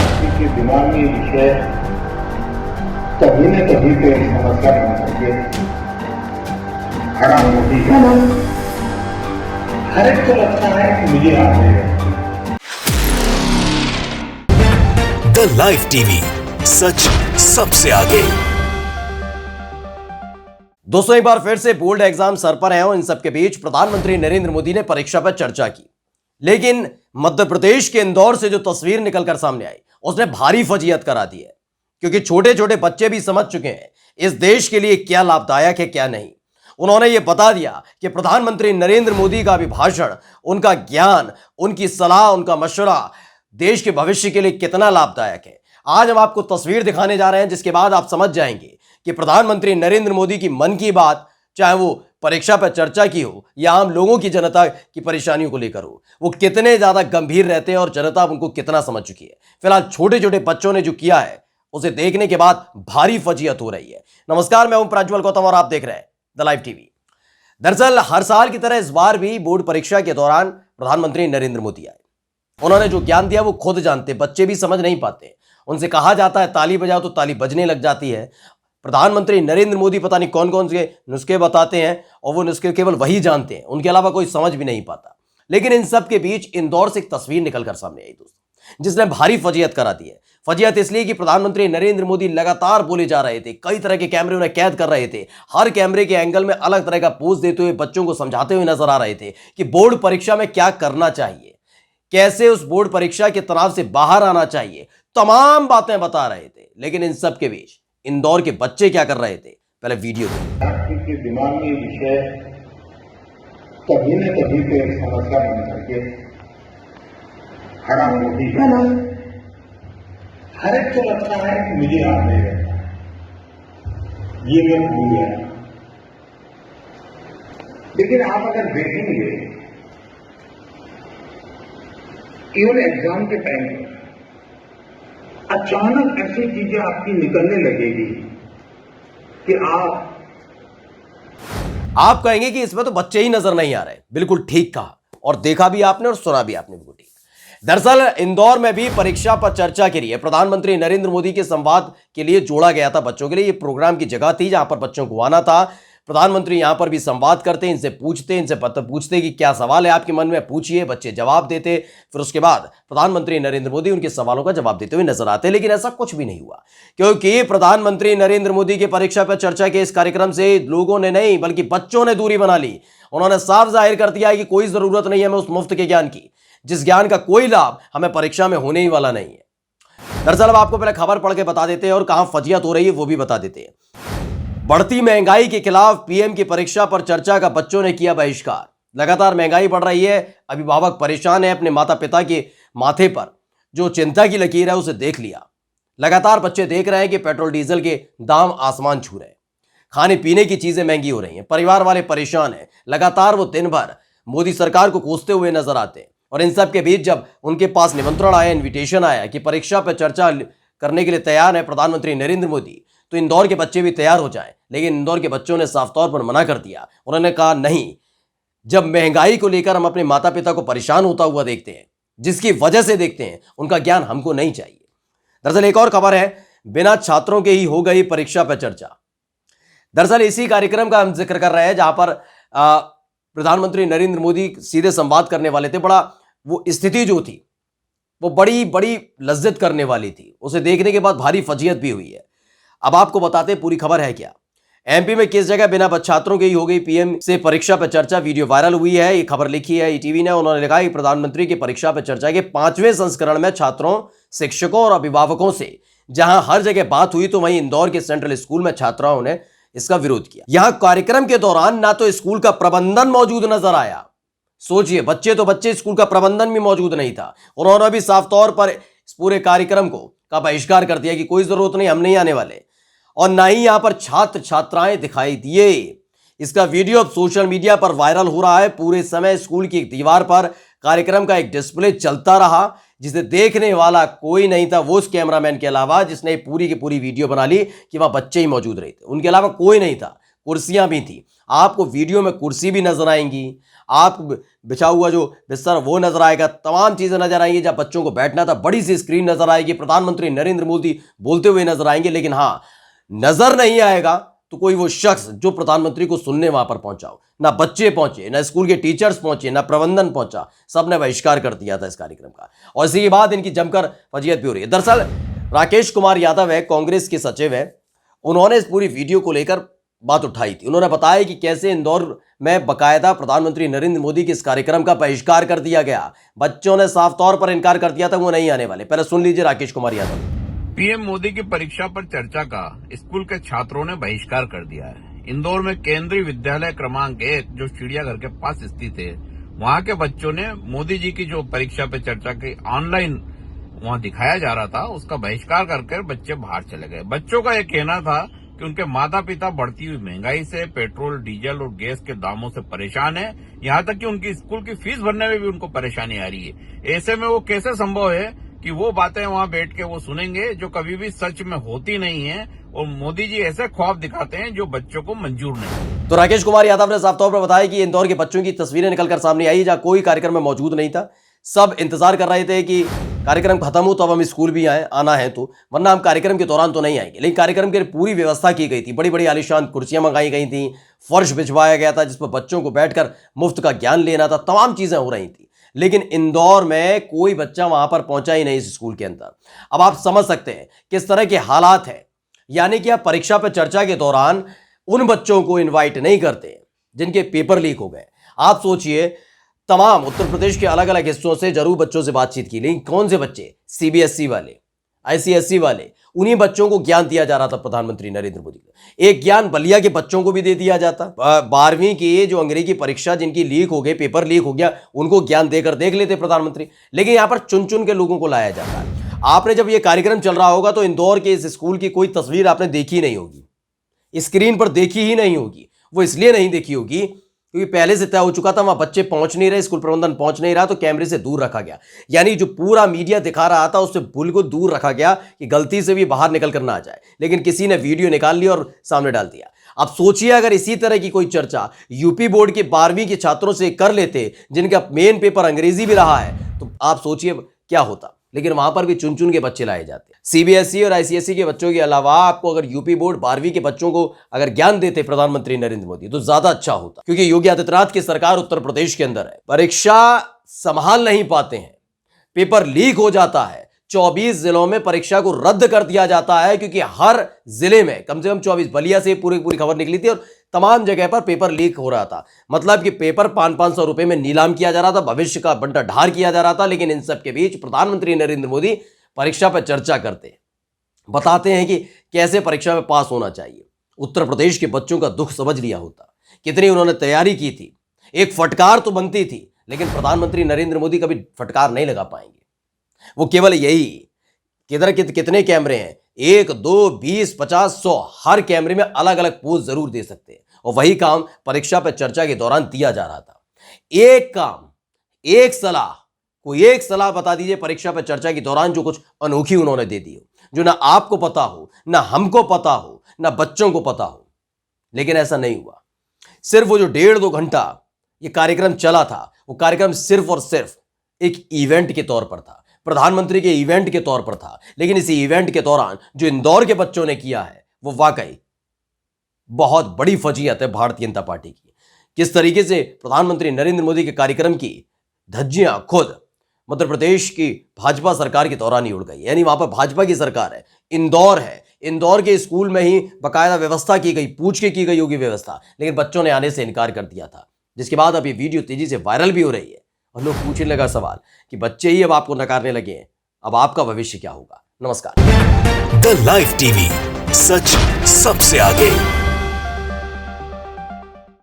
व्यक्ति के दिमाग में ये विषय कभी न कभी तो एक समस्या बन करके खड़ा होती है। हर एक को लगता है कि मुझे आगे है। द लाइव टीवी, सच सबसे आगे। दोस्तों, एक बार फिर से बोर्ड एग्जाम सर पर है और इन सबके बीच प्रधानमंत्री नरेंद्र मोदी ने परीक्षा पर चर्चा की। लेकिन मध्य प्रदेश के इंदौर से जो तस्वीर निकलकर सामने आई उसने भारी फजीहत करा दी है, क्योंकि छोटे छोटे बच्चे भी समझ चुके हैं इस देश के लिए क्या लाभदायक है क्या नहीं। उन्होंने ये बता दिया कि प्रधानमंत्री नरेंद्र मोदी का अभिभाषण, उनका ज्ञान, उनकी सलाह, उनका मशवरा देश के भविष्य के लिए कितना लाभदायक है। आज हम आपको तस्वीर दिखाने जा रहे हैं जिसके बाद आप समझ जाएंगे कि प्रधानमंत्री नरेंद्र मोदी की मन की बात, चाहे वो परीक्षा पर चर्चा की हो या आम लोगों की, जनता की परेशानियों को लेकर हो, वो कितने ज्यादा गंभीर रहते हैं और जनता उनको कितना समझ चुकी है। फिलहाल छोटे छोटे बच्चों ने जो किया है उसे देखने के बाद भारी फजीहत हो रही है। नमस्कार, मैं हूं प्रज्वल गौतम और आप देख रहे हैं द लाइव टीवी। दरअसल हर साल की तरह इस बार भी बोर्ड परीक्षा के दौरान प्रधानमंत्री नरेंद्र मोदी आए। उन्होंने जो ज्ञान दिया वो खुद जानते, बच्चे भी समझ नहीं पाते। उनसे कहा जाता है ताली बजाओ तो ताली बजने लग जाती है। प्रधानमंत्री नरेंद्र मोदी पता नहीं कौन कौन से नुस्खे बताते हैं और वो नुस्खे केवल वही जानते हैं, उनके अलावा कोई समझ भी नहीं पाता। लेकिन इन सब के बीच इंदौर से एक तस्वीर निकलकर सामने आई दोस्तों, जिसने भारी फजीहत करा दी है। फजीहत इसलिए कि प्रधानमंत्री नरेंद्र मोदी लगातार बोले जा रहे थे, कई तरह के कैमरे उन्हें कैद कर रहे थे, हर कैमरे के एंगल में अलग तरह का पोज देते हुए बच्चों को समझाते हुए नजर आ रहे थे कि बोर्ड परीक्षा में क्या करना चाहिए, कैसे उस बोर्ड परीक्षा के तनाव से बाहर आना चाहिए, तमाम बातें बता रहे थे। लेकिन इन सब के बीच इंदौर के बच्चे क्या कर रहे थे, पहले वीडियो देखिए। के दिमाग में ये विषय कभी न कभी तो एक समस्या बन करके खड़ा होती है। हर एक को लगता है कि मुझे आगे है, ये मैं भूल गया। लेकिन आप अगर देखेंगे इवन एग्जाम के टाइम पर अचानक ऐसी चीजें आपकी निकलने लगेगी कि आप कहेंगे कि इसमें तो बच्चे ही नजर नहीं आ रहे। बिल्कुल ठीक कहा, और देखा भी आपने और सुना भी आपने, बिल्कुल ठीक। दरअसल इंदौर में भी परीक्षा पर चर्चा के लिए प्रधानमंत्री नरेंद्र मोदी के संवाद के लिए जोड़ा गया था बच्चों के लिए। ये प्रोग्राम की जगह थी जहां पर बच्चों को आना था। प्रधानमंत्री यहां पर भी संवाद करते, इनसे पूछते कि क्या सवाल है आपके मन में, पूछिए। बच्चे जवाब देते, फिर उसके बाद प्रधानमंत्री नरेंद्र मोदी उनके सवालों का जवाब देते हुए नजर आते। लेकिन ऐसा कुछ भी नहीं हुआ, क्योंकि प्रधानमंत्री नरेंद्र मोदी के परीक्षा पर चर्चा के इस कार्यक्रम से लोगों ने नहीं बल्कि बच्चों ने दूरी बना ली। उन्होंने साफ जाहिर कर दिया कि कोई जरूरत नहीं है हमें उस मुफ्त के ज्ञान की, जिस ज्ञान का कोई लाभ हमें परीक्षा में होने ही वाला नहीं है। दरअसल अब आपको पहले खबर पढ़ के बता देते हैं और कहां फजीहत हो रही है वो भी बता देते हैं। बढ़ती महंगाई के खिलाफ पीएम की परीक्षा पर चर्चा का बच्चों ने किया बहिष्कार। लगातार महंगाई बढ़ रही है, अभिभावक परेशान है। अपने माता पिता के माथे पर जो चिंता की लकीर है उसे देख लिया। लगातार बच्चे देख रहे हैं कि पेट्रोल डीजल के दाम आसमान छू रहे हैं, खाने पीने की चीजें महंगी हो रही हैं, परिवार वाले परेशान हैं। लगातार वो दिन भर मोदी सरकार को कोसते हुए नजर आते हैं। और इन सब के बीच जब उनके पास निमंत्रण आया, इन्विटेशन आया कि परीक्षा पर चर्चा करने के लिए तैयार है प्रधानमंत्री नरेंद्र मोदी, तो इंदौर के बच्चे भी तैयार हो जाएं। लेकिन इंदौर के बच्चों ने साफ तौर पर मना कर दिया। उन्होंने कहा नहीं, जब महंगाई को लेकर हम अपने माता पिता को परेशान होता हुआ देखते हैं, जिसकी वजह से देखते हैं, उनका ज्ञान हमको नहीं चाहिए। दरअसल एक और खबर है, बिना छात्रों के ही हो गई परीक्षा पर चर्चा। दरअसल इसी कार्यक्रम का हम जिक्र कर रहे हैं जहां पर प्रधानमंत्री नरेंद्र मोदी सीधे संवाद करने वाले थे। बड़ा वो स्थिति जो थी वो बड़ी बड़ी लज्जत करने वाली थी। उसे देखने के बाद भारी फजीहत भी हुई है। अब आपको बताते पूरी खबर है क्या। एमपी में किस जगह बिना छात्रों के ही हो गई पीएम से परीक्षा पर चर्चा, वीडियो वायरल हुई है। ये खबर लिखी है ईटीवी ने। उन्होंने लिखा कि प्रधानमंत्री की परीक्षा पर चर्चा के 5वें संस्करण में छात्रों, शिक्षकों और अभिभावकों से जहां हर जगह बात हुई, तो वहीं इंदौर के सेंट्रल स्कूल में छात्राओं ने इसका विरोध किया। यहां कार्यक्रम के दौरान ना तो स्कूल का प्रबंधन मौजूद नजर आया, सोचिए, बच्चे तो बच्चे, स्कूल का प्रबंधन भी मौजूद नहीं था। उन्होंने भी साफ तौर पर इस पूरे कार्यक्रम का बहिष्कार कर दिया कि कोई जरूरत नहीं, हम नहीं आने वाले। और ना ही यहां पर छात्र छात्राएं दिखाई दिए। इसका वीडियो अब सोशल मीडिया पर वायरल हो रहा है। पूरे समय स्कूल की एक दीवार पर कार्यक्रम का एक डिस्प्ले चलता रहा, जिसे देखने वाला कोई नहीं था, वो उस कैमरामैन के अलावा जिसने पूरी की पूरी वीडियो बना ली कि वहां बच्चे ही मौजूद रहे थे। उनके अलावा कोई नहीं था। कुर्सियां भी थी। आपको वीडियो में कुर्सी भी नजर आएंगी, आप बिछा हुआ जो बिस्तर वो नजर आएगा, तमाम चीजें नजर आएंगी। जब बच्चों को बैठना था बड़ी सी स्क्रीन नजर आएगी, प्रधानमंत्री नरेंद्र मोदी बोलते हुए नजर आएंगे। लेकिन हाँ, नजर नहीं आएगा तो कोई वो शख्स जो प्रधानमंत्री को सुनने वहां पर पहुंचा हो। ना बच्चे पहुंचे, ना स्कूल के टीचर्स पहुंचे, ना प्रबंधन पहुंचा, सबने बहिष्कार कर दिया था इस कार्यक्रम का। और इसी के बाद इनकी जमकर फजीयत भी हो रही है। दरअसल राकेश कुमार यादव है, कांग्रेस के सचिव है, उन्होंने इस पूरी वीडियो को लेकर बात उठाई थी। उन्होंने बताया कि कैसे इंदौर में बकायदा प्रधानमंत्री नरेंद्र मोदी के इस कार्यक्रम का बहिष्कार कर दिया गया। बच्चों ने साफ तौर पर इनकार कर दिया था, वो नहीं आने वाले। पहले सुन लीजिए राकेश कुमार यादव। पीएम मोदी की परीक्षा पर चर्चा का स्कूल के छात्रों ने बहिष्कार कर दिया है। इंदौर में केंद्रीय विद्यालय क्रमांक 1 जो चिड़ियाघर के पास स्थित है, वहां के बच्चों ने मोदी जी की जो परीक्षा पे चर्चा की ऑनलाइन वहां दिखाया जा रहा था, उसका बहिष्कार करके बच्चे बाहर चले गए। बच्चों का यह कहना था कि उनके माता पिता बढ़ती हुई महंगाई से, पेट्रोल, डीजल और गैस के दामों से परेशान है। यहाँ तक कि उनकी स्कूल की फीस भरने में भी उनको परेशानी आ रही है। ऐसे में वो कैसे संभव है कि वो बातें वहां बैठ के वो सुनेंगे जो कभी भी सच में होती नहीं है, और मोदी जी ऐसे ख्वाब दिखाते हैं जो बच्चों को मंजूर नहीं। तो राकेश कुमार यादव ने साफ तौर पर बताया कि इंदौर के बच्चों की तस्वीरें निकलकर सामने आई, जहां कोई कार्यक्रम में मौजूद नहीं था। सब इंतजार कर रहे थे कि कार्यक्रम खत्म हो तो अब हम स्कूल भी आना है तो, वरना हम कार्यक्रम के दौरान तो नहीं आएंगे। लेकिन कार्यक्रम की पूरी व्यवस्था की गई थी, बड़ी बड़ी आलीशान कुर्सियां मंगाई गई थी, फर्श बिछवाया गया था जिस पर बच्चों को बैठकर मुफ्त का ज्ञान लेना था, तमाम चीजें हो रही थी। लेकिन इंदौर में कोई बच्चा वहां पर पहुंचा ही नहीं इस स्कूल के अंदर। अब आप समझ सकते हैं किस तरह के हालात हैं। यानी कि आप परीक्षा पर चर्चा के दौरान उन बच्चों को इनवाइट नहीं करते जिनके पेपर लीक हो गए। आप सोचिए, तमाम उत्तर प्रदेश के अलग अलग हिस्सों से जरूर बच्चों से बातचीत की, लेकिन कौन से बच्चे? सीबीएसई वाले, आईसीएसई वाले, उन्हीं बच्चों को ज्ञान दिया जा रहा था प्रधानमंत्री नरेंद्र मोदी को। एक ज्ञान बलिया के बच्चों को भी दे दिया जाता। 12वीं की जो अंग्रेजी परीक्षा जिनकी लीक हो गई, पेपर लीक हो गया, उनको ज्ञान देकर देख लेते प्रधानमंत्री। लेकिन यहां पर चुन चुन के लोगों को लाया जाता है। आपने जब यह कार्यक्रम चल रहा होगा तो इंदौर के इस स्कूल की कोई तस्वीर आपने देखी नहीं होगी, स्क्रीन पर देखी ही नहीं होगी। वो इसलिए नहीं देखी होगी क्योंकि पहले से तय हो चुका था, वहां बच्चे पहुंच नहीं रहे, स्कूल प्रबंधन पहुंच नहीं रहा, तो कैमरे से दूर रखा गया। यानी जो पूरा मीडिया दिखा रहा था उससे बिल्कुल दूर रखा गया कि गलती से भी बाहर निकल कर ना आ जाए। लेकिन किसी ने वीडियो निकाल लिया और सामने डाल दिया। अब सोचिए अगर इसी तरह की कोई चर्चा यूपी बोर्ड के 12वीं के छात्रों से कर लेते जिनका मेन पेपर अंग्रेजी भी रहा है, तो आप सोचिए क्या होता। लेकिन वहां पर भी चुन चुन के बच्चे लाए जाते। सीबीएसई और आईसीएसई के बच्चों के अलावा आपको अगर यूपी बोर्ड 12वीं के बच्चों को अगर ज्ञान देते प्रधानमंत्री नरेंद्र मोदी तो ज्यादा अच्छा होता। क्योंकि योगी आदित्यनाथ की सरकार उत्तर प्रदेश के अंदर है, परीक्षा संभाल नहीं पाते हैं, पेपर लीक हो जाता है, 24 जिलों में परीक्षा को रद्द कर दिया जाता है। क्योंकि हर जिले में कम से कम 24, बलिया से पूरी खबर निकली थी और तमाम जगह पर पेपर लीक हो रहा था। मतलब कि पेपर 500-500 रुपए में नीलाम किया जा रहा था, भविष्य का बंटा ढार किया जा रहा था। लेकिन इन सब के बीच प्रधानमंत्री नरेंद्र मोदी परीक्षा पर चर्चा करते हैं, बताते हैं कि कैसे परीक्षा में पास होना चाहिए। उत्तर प्रदेश के बच्चों का दुख समझ लिया होता, कितनी उन्होंने तैयारी की थी, एक फटकार तो बनती थी। लेकिन प्रधानमंत्री नरेंद्र मोदी कभी फटकार नहीं लगा पाएंगे। वो केवल यही किधर कितने कैमरे हैं, 1, 2, 20, 50, 100, हर कैमरे में अलग अलग पोज जरूर दे सकते हैं। और वही काम परीक्षा पर चर्चा के दौरान दिया जा रहा था। एक काम, एक सलाह, कोई एक सलाह बता दीजिए परीक्षा पर चर्चा के दौरान जो कुछ अनोखी उन्होंने दे दी हो, जो ना आपको पता हो, ना हमको पता हो, ना बच्चों को पता हो। लेकिन ऐसा नहीं हुआ। सिर्फ वो जो 1.5-2 घंटा ये कार्यक्रम चला था, वो कार्यक्रम सिर्फ और सिर्फ एक इवेंट के तौर पर था, प्रधानमंत्री के इवेंट के तौर पर था। लेकिन इसी इवेंट के दौरान जो इंदौर के बच्चों ने किया है वो वाकई बहुत बड़ी फजीहत है भारतीय जनता पार्टी की। किस तरीके से प्रधानमंत्री नरेंद्र मोदी के कार्यक्रम की धज्जियां खुद मध्य प्रदेश की भाजपा सरकार के दौरान ही उड़ गई। यानी वहां पर भाजपा की सरकार है, इंदौर है, इंदौर के स्कूल में ही बकायदा व्यवस्था की गई, पूछ के की गई होगी व्यवस्था, लेकिन बच्चों ने आने से इनकार कर दिया था। जिसके बाद अब ये वीडियो तेजी से वायरल भी हो रही है और लोग पूछने लगा सवाल कि बच्चे ही अब आपको नकारने लगे हैं, अब आपका भविष्य क्या होगा। नमस्कार। द लाइव टीवी, सच सबसे आगे।